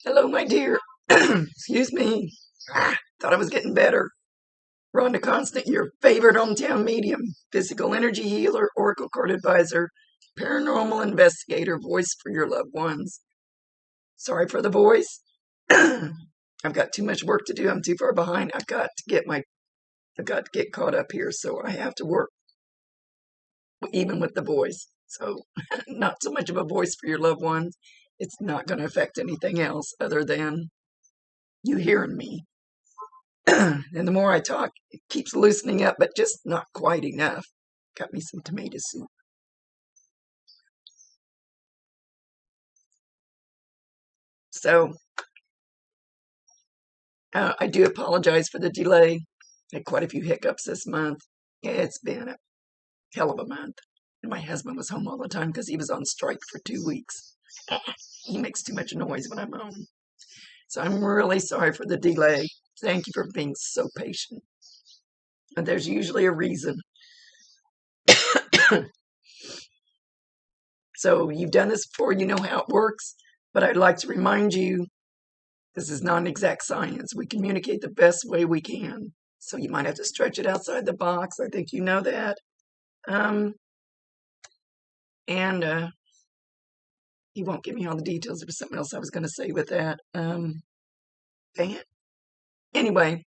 Hello, my dear. Excuse me. Thought I was getting better. Rhonda Constant, your favorite hometown medium, physical energy healer, oracle card advisor, paranormal investigator, voice for your loved ones. Sorry for the voice. I've got too much work to do. I'm too far behind. I've got to get caught up here, so I have to work even with the voice. So not so much of a voice for your loved ones. It's not going to affect anything else other than you hearing me. And the more I talk, it keeps loosening up, but just not quite enough. Got me some tomato soup. So I do apologize for the delay. Had quite a few hiccups this month. It's been a hell of a month. And my husband was home all the time because he was on strike for 2 weeks. He makes too much noise when I'm home. So I'm really sorry for the delay. Thank you for being so patient. And there's usually a reason. So you've done this before, you know how it works, but I'd like to remind you, this is not an exact science. We communicate the best way we can. So you might have to stretch it outside the box. I think you know that. He won't give me all the details. There was something else I was going to say with that. Dang it. Anyway,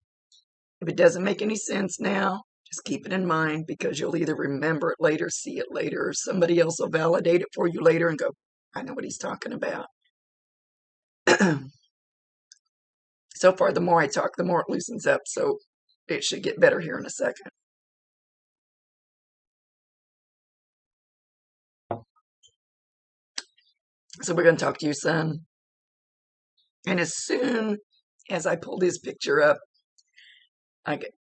if it doesn't make any sense now, just keep it in mind because you'll either remember it later, see it later, or somebody else will validate it for you later and go, I know what he's talking about. So far, the more I talk, the more it loosens up. So it should get better here in a second. So we're going to talk to your son. And as soon as I pulled his picture up,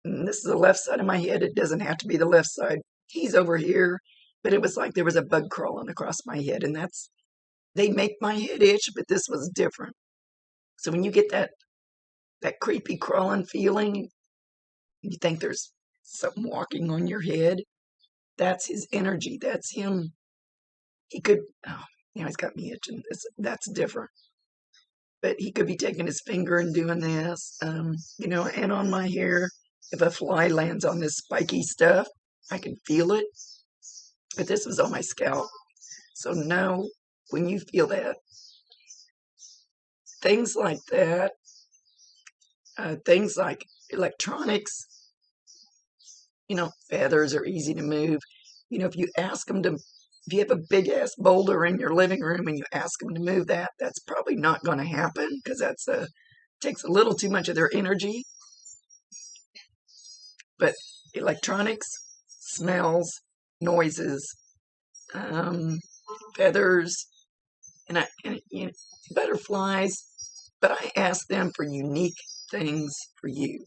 this is the left side of my head. It doesn't have to be the left side. He's over here, but it was like there was a bug crawling across my head. And they make my head itch, but this was different. So when you get that creepy crawling feeling, you think there's something walking on your head, that's his energy. That's him. He could, he's got me itching. That's different. But he could be taking his finger and doing this, and on my hair. If a fly lands on this spiky stuff, I can feel it. But this was on my scalp. So no, when you feel that, things like that, things like electronics, feathers are easy to move. If you ask them to, if you have a big ass boulder in your living room and you ask them to move that, that's probably not going to happen because takes a little too much of their energy. But electronics, smells, noises, feathers, and butterflies. But I ask them for unique things for you.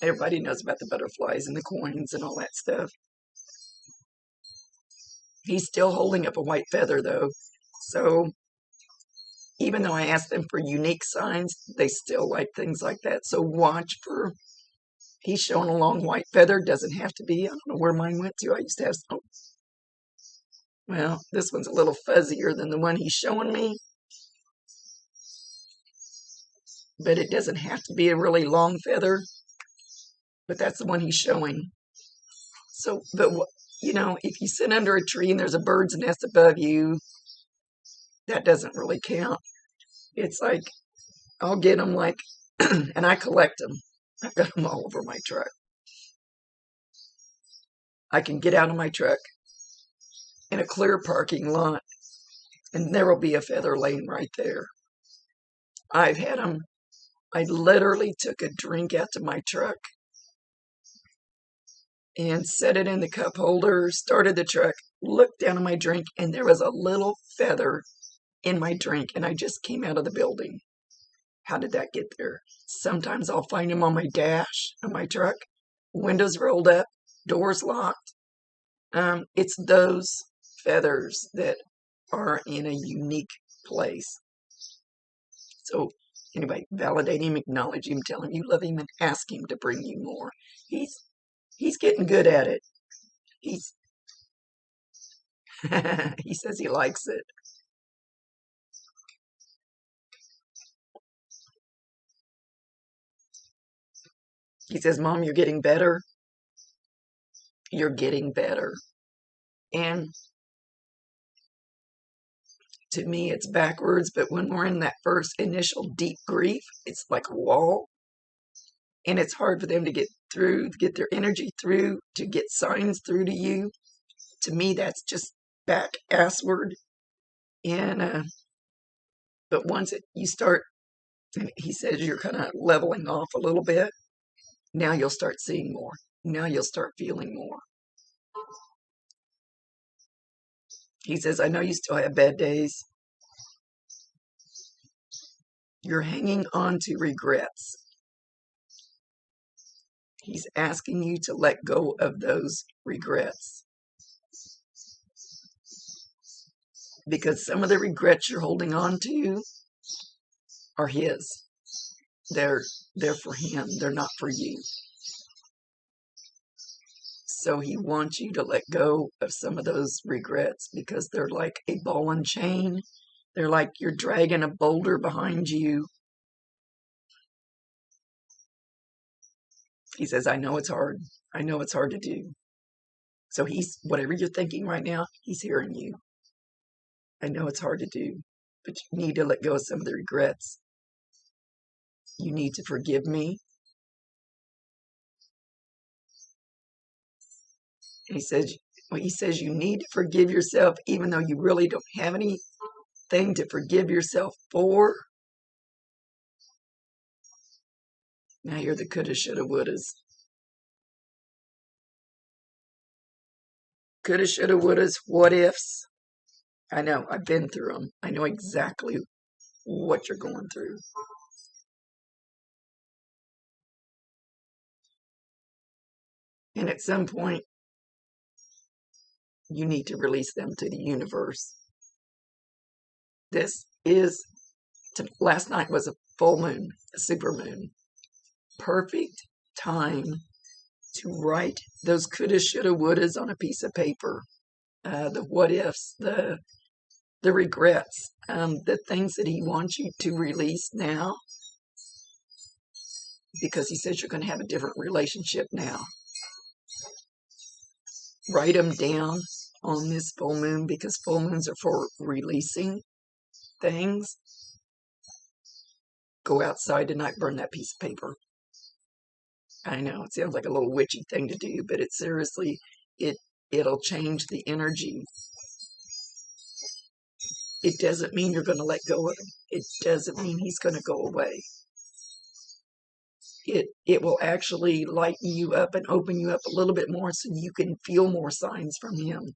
Everybody knows about the butterflies and the coins and all that stuff. He's still holding up a white feather, though. So even though I ask them for unique signs, they still like things like that. So watch for, he's showing a long white feather. Doesn't have to be. I don't know where mine went to. I used to have some. Well, this one's a little fuzzier than the one he's showing me. But it doesn't have to be a really long feather. But that's the one he's showing. So, but if you sit under a tree and there's a bird's nest above you, that doesn't really count. It's like, I'll get them and I collect them. I've got them all over my truck. I can get out of my truck in a clear parking lot and there will be a feather laying right there. I've had them. I literally took a drink out to my truck and set it in the cup holder, started the truck, looked down at my drink, and there was a little feather in my drink, and I just came out of the building. How did that get there? Sometimes I'll find them on my dash of my truck, windows rolled up, doors locked. It's those feathers that are in a unique place. So anyway, validate him, acknowledge him, tell him you love him, and ask him to bring you more. He's getting good at it. He says he likes it. He says, Mom, you're getting better. You're getting better. And to me, it's backwards, but when we're in that first initial deep grief, it's like a wall. And it's hard for them to get through, get their energy through, to get signs through to you. To me, that's just back assward. And but once you start, he says you're kind of leveling off a little bit. Now you'll start seeing more. Now you'll start feeling more. He says, I know you still have bad days. You're hanging on to regrets. He's asking you to let go of those regrets. Because some of the regrets you're holding on to are his. They're for him. They're not for you. So he wants you to let go of some of those regrets because they're like a ball and chain. They're like you're dragging a boulder behind you. He says, I know it's hard. I know it's hard to do. So whatever you're thinking right now, he's hearing you. I know it's hard to do, but you need to let go of some of the regrets. You need to forgive me. And he says you need to forgive yourself even though you really don't have anything to forgive yourself for. Now you're the coulda, shoulda, wouldas. Coulda, shoulda, wouldas, what ifs. I know, I've been through them. I know exactly what you're going through. And at some point, you need to release them to the universe. Last night was a full moon, a super moon. Perfect time to write those coulda, shoulda, wouldas on a piece of paper. The what ifs, the regrets, the things that he wants you to release now. Because he says you're going to have a different relationship now. Write them down on this full moon because full moons are for releasing things. Go outside tonight, burn that piece of paper. I know it sounds like a little witchy thing to do, but it seriously, it'll change the energy. It doesn't mean you're going to let go of him. It doesn't mean he's going to go away. It will actually lighten you up and open you up a little bit more so you can feel more signs from him.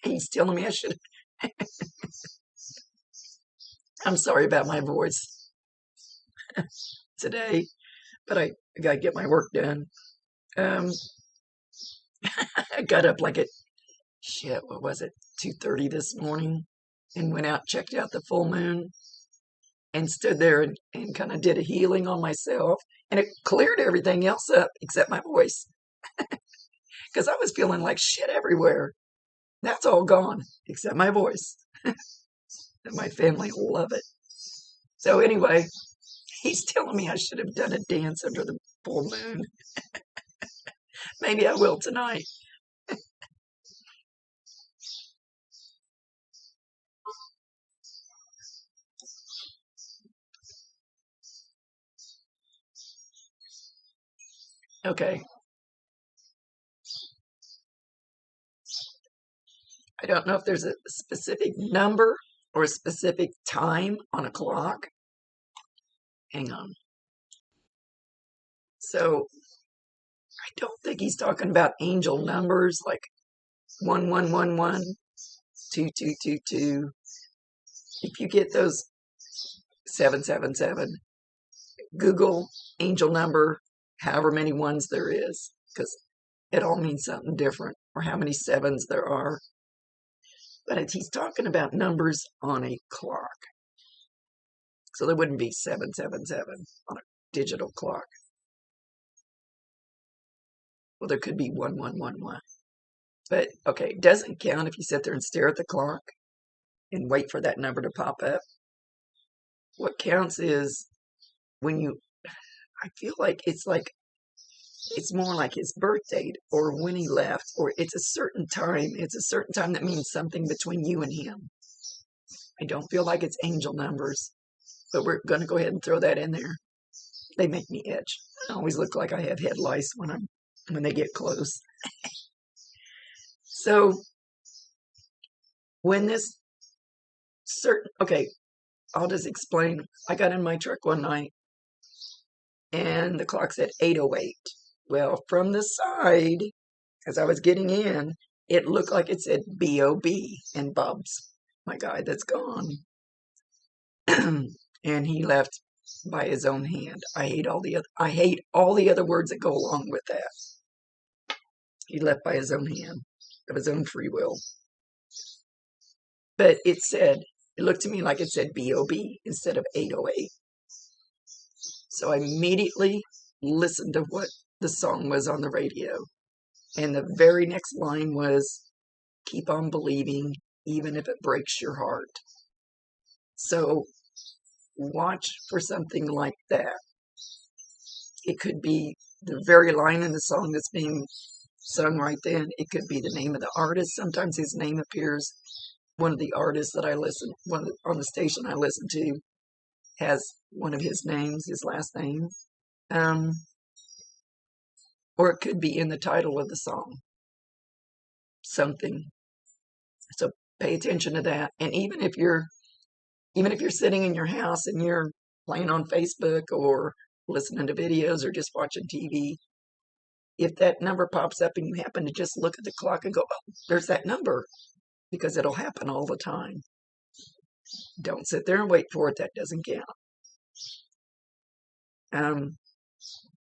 He's telling me I should. I'm sorry about my voice today, but I got to get my work done. I got up like at, what was it, 2:30 this morning and went out, checked out the full moon and stood there and kind of did a healing on myself. And it cleared everything else up except my voice because I was feeling like shit everywhere. That's all gone except my voice. And my family will love it. So anyway, he's telling me I should have done a dance under the full moon. Maybe I will tonight. Okay. I don't know if there's a specific number or a specific time on a clock. Hang on. So I don't think he's talking about angel numbers like 1111, 2222. If you get those 777, Google angel number, however many ones there is, because it all means something different, or how many sevens there are. But he's talking about numbers on a clock. So there wouldn't be 777 on a digital clock. Well, there could be 1111. But okay, it doesn't count if you sit there and stare at the clock and wait for that number to pop up. What counts is when you, I feel like it's more like his birth date or when he left, or it's a certain time. It's a certain time that means something between you and him. I don't feel like it's angel numbers, but we're going to go ahead and throw that in there. They make me itch. I always look like I have head lice when they get close. So when this okay, I'll just explain. I got in my truck one night and the clock said 8:08. Well, from the side, as I was getting in, it looked like it said B.O.B. and Bubs, my guy that's gone. And he left by his own hand. I hate all the other words that go along with that. He left by his own hand, of his own free will. But it looked to me like it said B.O.B. instead of 8:08. So I immediately listened to what the song was on the radio. And the very next line was, "Keep on believing, even if it breaks your heart." So watch for something like that. It could be the very line in the song that's being sung right then. It could be the name of the artist. Sometimes his name appears. One of the artists that I listen, on the station I listen to, has one of his names, his last name. Or it could be in the title of the song. Something. So pay attention to that. And even if you're sitting in your house and you're playing on Facebook or listening to videos or just watching TV, if that number pops up and you happen to just look at the clock and go, "Oh, there's that number," because it'll happen all the time. Don't sit there and wait for it. That doesn't count.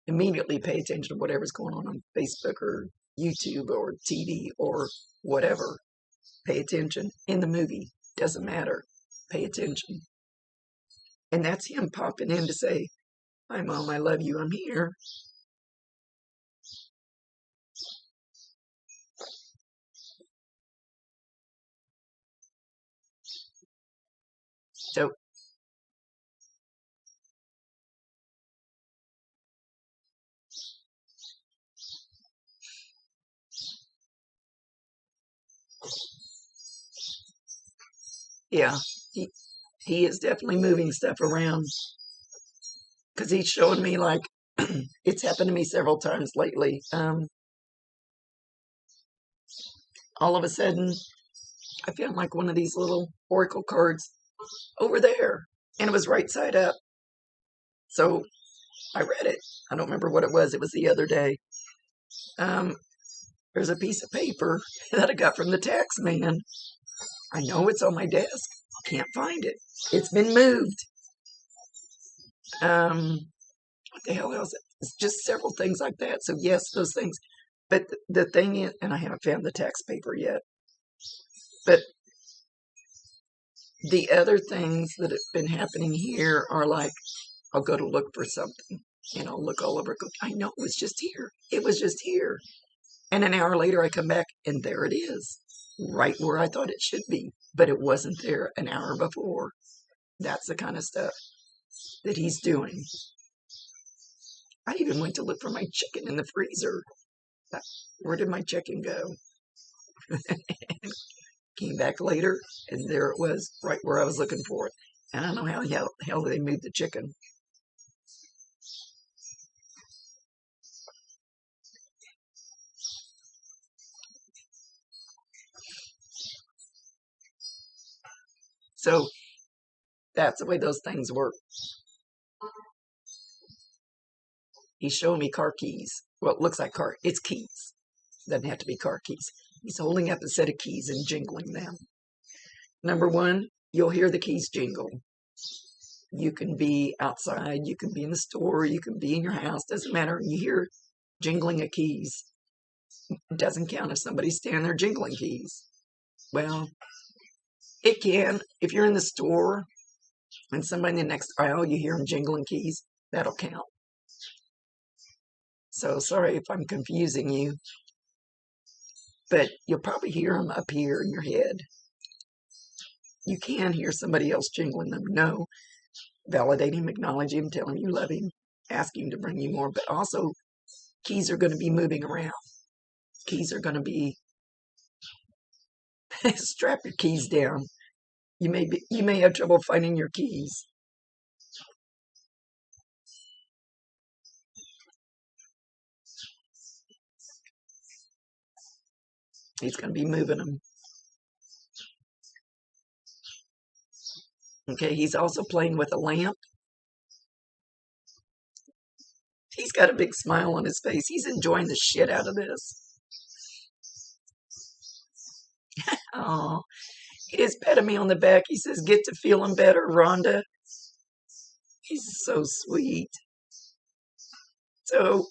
Immediately pay attention to whatever's going on Facebook or YouTube or TV or whatever. Pay attention. In the movie, doesn't matter. Pay attention. And that's him popping in to say, "Hi, Mom, I love you. I'm here." So yeah, he is definitely moving stuff around, because he's showing me, like, it's happened to me several times lately. All of a sudden, I found like one of these little oracle cards over there, and it was right side up. So I read it. I don't remember what it was. It was the other day. There's a piece of paper that I got from the tax man. I know it's on my desk. Can't find it. It's been moved. What the hell else? It's just several things like that. So yes, those things. But the thing is, and I haven't found the tax paper yet, but the other things that have been happening here are like, I'll go to look for something and I'll look all over. I know it was just here. It was just here. And an hour later I come back and there it is, right where I thought it should be, but it wasn't there an hour before. That's the kind of stuff that he's doing. I even went to look for my chicken in the freezer. Where did my chicken go? Came back later, and there it was, right where I was looking for it. And I don't know how hell they moved the chicken. So that's the way those things work. He's showing me car keys. Well, it looks like it's keys. Doesn't have to be car keys. He's holding up a set of keys and jingling them. Number one, you'll hear the keys jingle. You can be outside, you can be in the store, you can be in your house, doesn't matter. You hear jingling of keys. It doesn't count if somebody's standing there jingling keys. Well, it can. If you're in the store and somebody in the next aisle, you hear them jingling keys, that'll count. So sorry if I'm confusing you. but you'll probably hear them up here in your head. You can hear somebody else jingling them. No, validate him, acknowledge him, tell him you love him, ask him to bring you more, but also keys are going to be moving around. Keys are going to be, strap your keys down. You may have trouble finding your keys. He's going to be moving them. Okay, he's also playing with a lamp. He's got a big smile on his face. He's enjoying the shit out of this. Oh, he just patted me on the back. He says, "Get to feeling better, Rhonda." He's so sweet. So,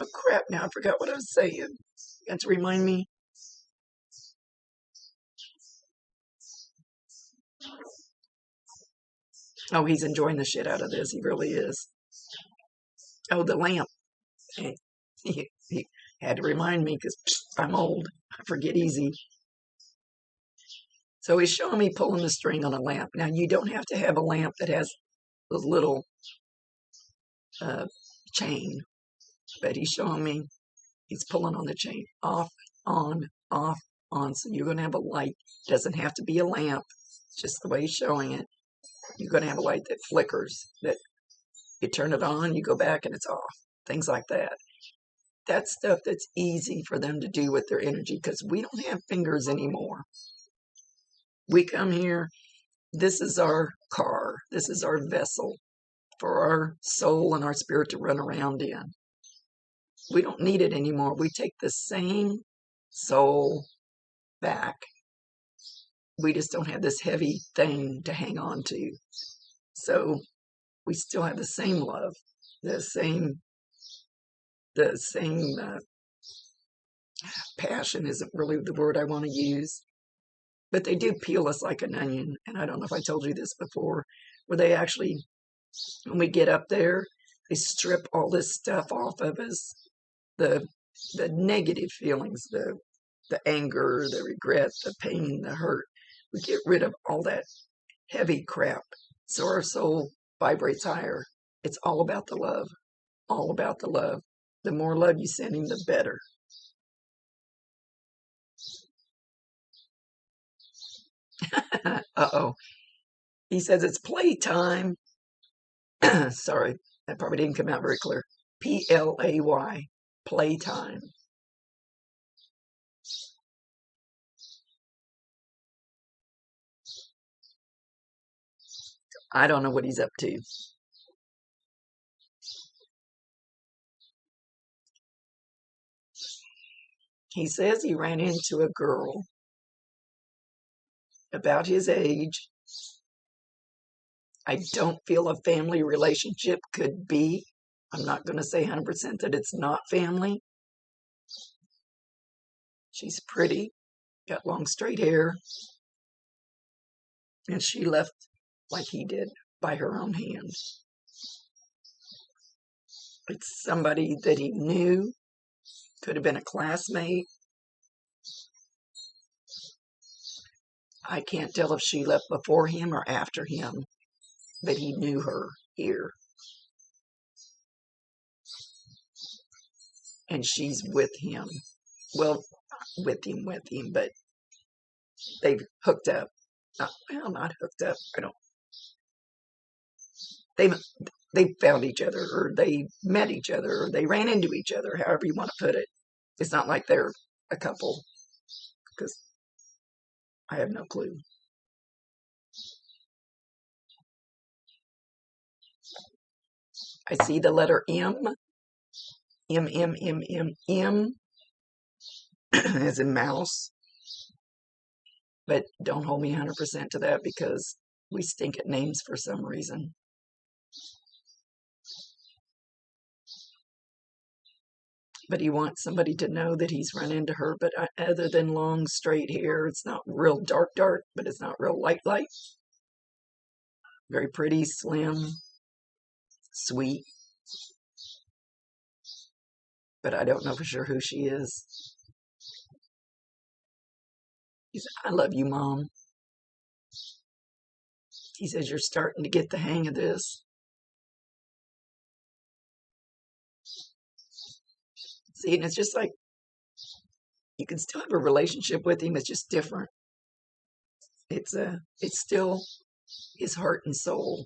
oh crap, now I forgot what I was saying. You got to remind me. Oh, he's enjoying the shit out of this. He really is. Oh, the lamp. He had to remind me because I'm old. I forget easy. So he's showing me pulling the string on a lamp. Now, you don't have to have a lamp that has a little chain, but he's showing me he's pulling on the chain. Off, on, off, on. So you're going to have a light. It doesn't have to be a lamp, just the way he's showing it. You're going to have a light that flickers, that you turn it on, you go back, and it's off. Things like that. That's stuff that's easy for them to do with their energy because we don't have fingers anymore. We come here, this is our car, this is our vessel for our soul and our spirit to run around in. We don't need it anymore. We take the same soul back. We just don't have this heavy thing to hang on to. So we still have the same love, the same passion isn't really the word I want to use, but they do peel us like an onion. And I don't know if I told you this before, where they actually, when we get up there, they strip all this stuff off of us, the negative feelings, the anger, the regret, the pain, the hurt. We get rid of all that heavy crap, so our soul vibrates higher. It's all about the love, all about the love. The more love you send him, the better. Uh-oh. He says it's playtime. Sorry, that probably didn't come out very clear. P-L-A-Y, playtime. I don't know what he's up to. He says he ran into a girl about his age. I don't feel a family relationship could be. I'm not going to say 100% that it's not family. She's pretty, got long straight hair, and she left like he did by her own hand. It's somebody that he knew, could have been a classmate. I can't tell if she left before him or after him, but he knew her here. And she's with him. Well, with him, but they've hooked up. Well, not hooked up. They found each other, or they met each other, or they ran into each other, however you want to put it. It's not like they're a couple, because I have no clue. I see the letter M. M, M, M, M, M, as in mouse. But don't hold me 100% to that because we stink at names for some reason. But he wants somebody to know that he's run into her. But other than long, straight hair, it's not real dark, but it's not real light. Very pretty, slim, sweet. but I don't know for sure who she is. He said, I love you, Mom. He says, you're starting to get the hang of this. See, and it's just like, you can still have a relationship with him. It's just different. It's still his heart and soul.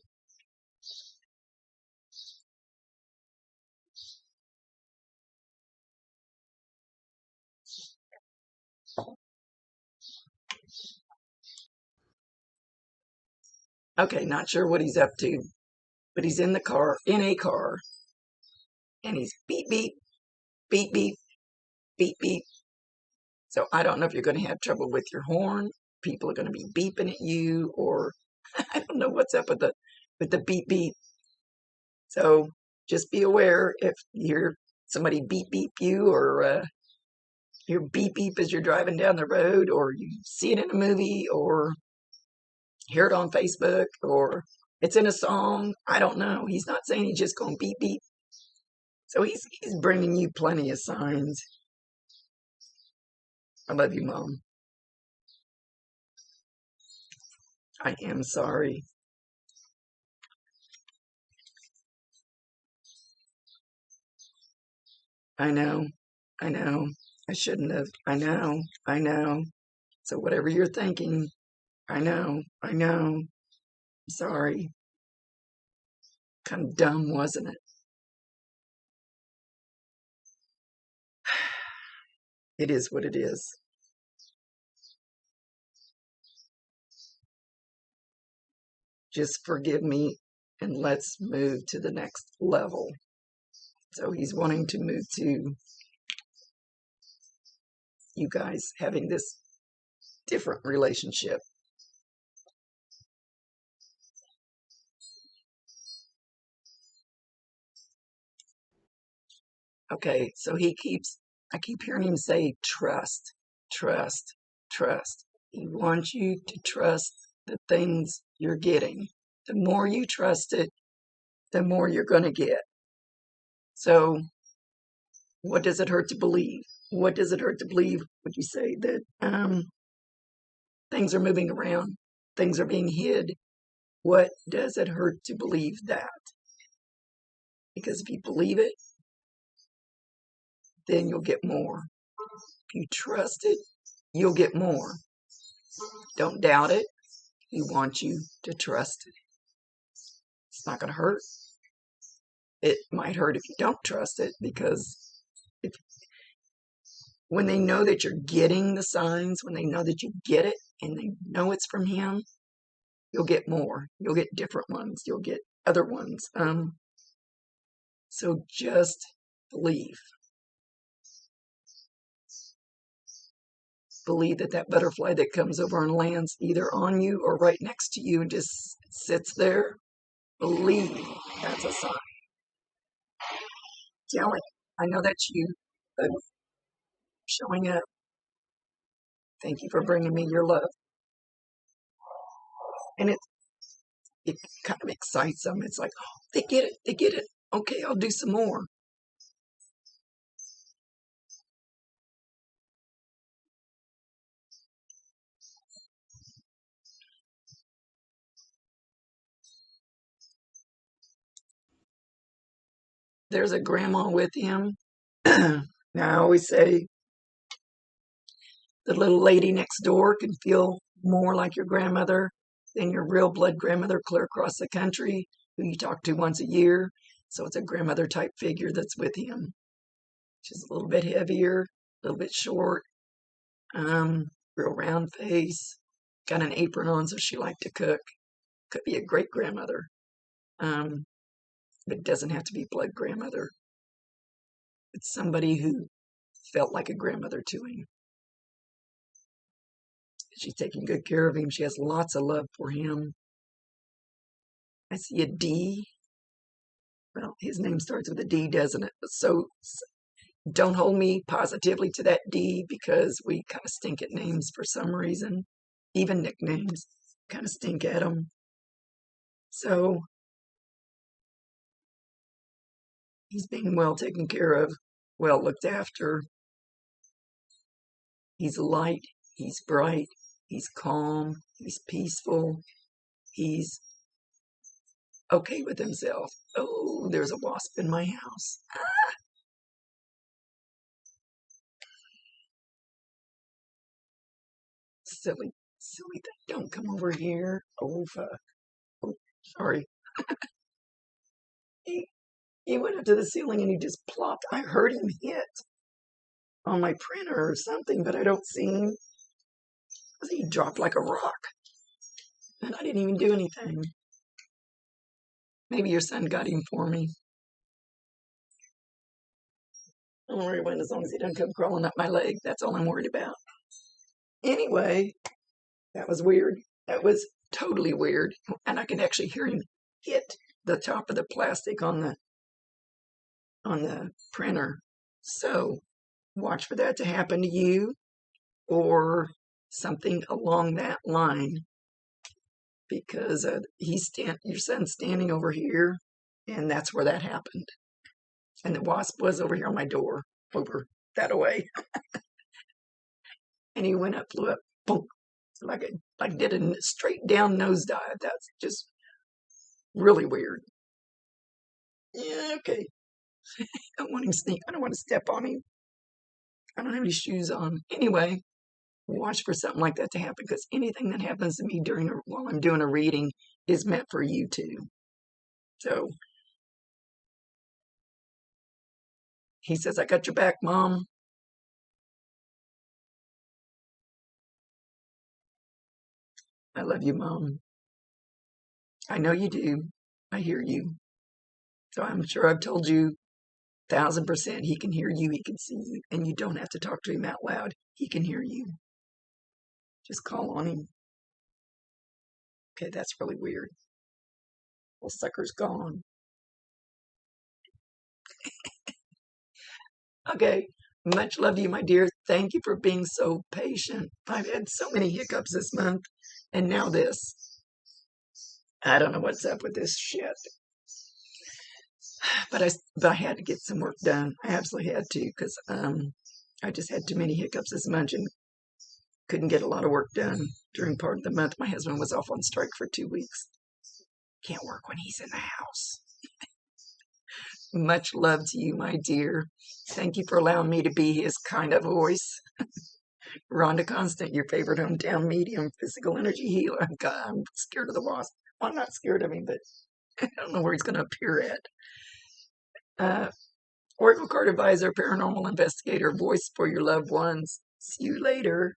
Okay, not sure what he's up to, but he's in a car, and he's beep, beep, beep, beep, beep, beep. So I don't know if you're going to have trouble with your horn. People are going to be beeping at you, or I don't know what's up with the beep, beep. So just be aware if you hear somebody beep, beep you, or hear beep, beep as you're driving down the road, or you see it in a movie, or hear it on Facebook, or it's in a song. I don't know. He's not saying he's just going beep, beep. So he's bringing you plenty of signs. I love you, Mom. I am sorry. I know. I know. I shouldn't have. I know. I know. So whatever you're thinking, I know. I know. I'm sorry. Kind of dumb, wasn't it? It is what it is. Just forgive me and let's move to the next level. So he's wanting to move to you guys having this different relationship. Okay, so I keep hearing him say trust, trust, trust. He wants you to trust the things you're getting. The more you trust it, the more you're going to get. So what does it hurt to believe? What does it hurt to believe? Would you say that things are moving around, things are being hid? What does it hurt to believe that? Because if you believe it, then you'll get more. If you trust it, you'll get more. Don't doubt it. He wants you to trust it. It's not going to hurt. It might hurt if you don't trust it, because if, when they know that you're getting the signs, when they know that you get it and they know it's from him, you'll get more. You'll get different ones. You'll get other ones. So just believe. Believe that that butterfly that comes over and lands either on you or right next to you and just sits there, believe that's a sign. Telling, I know that's you, but showing up. Thank you for bringing me your love. And it kind of excites them. It's like, oh, they get it. They get it. Okay, I'll do some more. There's a grandma with him. Now, I always say the little lady next door can feel more like your grandmother than your real blood grandmother clear across the country who you talk to once a year. So it's a grandmother type figure that's with him. She's a little bit heavier, a little bit short, real round face, got an apron on, so she liked to cook. Could be a great grandmother, but it doesn't have to be blood grandmother. It's somebody who felt like a grandmother to him. She's taking good care of him. She has lots of love for him. I see a D. Well, his name starts with a D, doesn't it? So don't hold me positively to that D, because we kind of stink at names for some reason. Even nicknames kind of stink at them. So he's being well taken care of. well looked after. He's light, he's bright, he's calm, he's peaceful, he's okay with himself. Oh, there's a wasp in my house. Silly, silly thing. Don't come over here. Oh, fuck. Oh, sorry. He went up to the ceiling and he just plopped. I heard him hit on my printer or something, but I don't see him. He dropped like a rock. And I didn't even do anything. Maybe your son got him for me. Don't worry when, as long as he doesn't come crawling up my leg. That's all I'm worried about. Anyway, that was weird. That was totally weird. And I can actually hear him hit the top of the plastic on the printer. So watch for that to happen to you or something along that line, because your son's standing over here, and that's where that happened. And the wasp was over here on my door, over that away. And he went up, flew up, boom, like did a straight down nosedive. That's just really weird. Yeah, okay. I don't want him to sneak. I don't want to step on him. I don't have any shoes on. Anyway, watch for something like that to happen, because anything that happens to me while I'm doing a reading is meant for you too. So he says, I got your back, Mom. I love you, Mom. I know you do. I hear you. So I'm sure I've told you 1,000% he can hear you, he can see you, and you don't have to talk to him out loud. He can hear you. Just call on him. Okay, that's really weird. Well, sucker's gone. Okay, much love to you, my dear. Thank you for being so patient. I've had so many hiccups this month, and now this. I don't know what's up with this shit. But I had to get some work done. I absolutely had to, because I just had too many hiccups this month and couldn't get a lot of work done during part of the month. My husband was off on strike for 2 weeks. Can't work when he's in the house. Much love to you, my dear. Thank you for allowing me to be his kind of voice. Rhonda Constant, your favorite hometown medium, physical energy healer. God, I'm scared of the wasp. Well, I'm not scared of him, but I don't know where he's going to appear at. Oracle card advisor, paranormal investigator, voice for your loved ones. See you later.